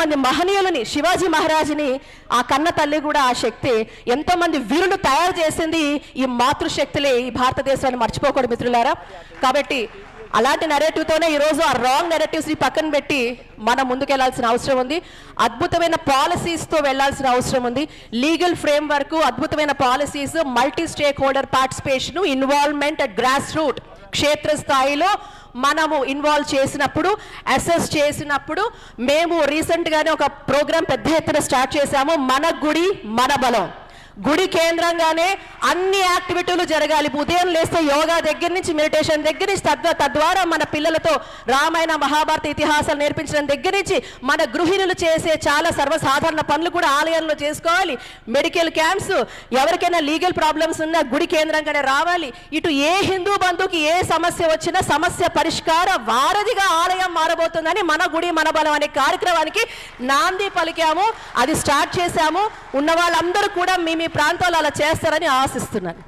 మంది మహనీయులని, శివాజీ మహారాజుని ఆ కన్న తల్లి కూడా ఆ శక్తి, ఎంతో మంది వీరులు తయారు చేసింది ఈ మాతృశక్తులే ఈ భారతదేశాన్ని మర్చిపోకూడదు మిత్రులారా. కాబట్టి అలాంటి నెరేటివ్తోనే ఈరోజు ఆ రాంగ్ నెరేటివ్స్ని పక్కన పెట్టి మనం ముందుకెళ్లాల్సిన అవసరం ఉంది. అద్భుతమైన పాలసీస్తో వెళ్లాల్సిన అవసరం ఉంది. లీగల్ ఫ్రేమ్వర్క్, అద్భుతమైన policies, multi stake holder participation, involvement at grass root, క్షేత్రస్థాయిలో మనము ఇన్వాల్వ్ చేసినప్పుడు, అసెస్ చేసినప్పుడు, మేము రీసెంట్గానే ఒక ప్రోగ్రాం పెద్ద ఎత్తున స్టార్ట్ చేశాము, మన గుడి మన బలం. గుడి కేంద్రంగానే అన్ని యాక్టివిటీలు జరగాలి. ఉదయం లేస్తే యోగా దగ్గర నుంచి, మెడిటేషన్ దగ్గర నుంచి, తద్వారా మన పిల్లలతో రామాయణ మహాభారత ఇతిహాసాలు నేర్పించడం దగ్గర నుంచి, మన గృహిణులు చేసే చాలా సర్వసాధారణ పనులు కూడా ఆలయంలో చేసుకోవాలి. మెడికల్ క్యాంప్స్, ఎవరికైనా లీగల్ ప్రాబ్లమ్స్ ఉన్నా గుడి కేంద్రంగానే రావాలి. ఇటు ఏ హిందూ బంధువుకి ఏ సమస్య వచ్చినా సమస్య పరిష్కార వారధిగా ఆలయం మారబోతుందని మన గుడి మన బలం అనే కార్యక్రమానికి నాంది పలికాము. అది స్టార్ట్ చేశాము. ఉన్న వాళ్ళందరూ కూడా మీ ప్రాంతాల్లో అలా చేస్తారని ఆశిస్తున్నాను.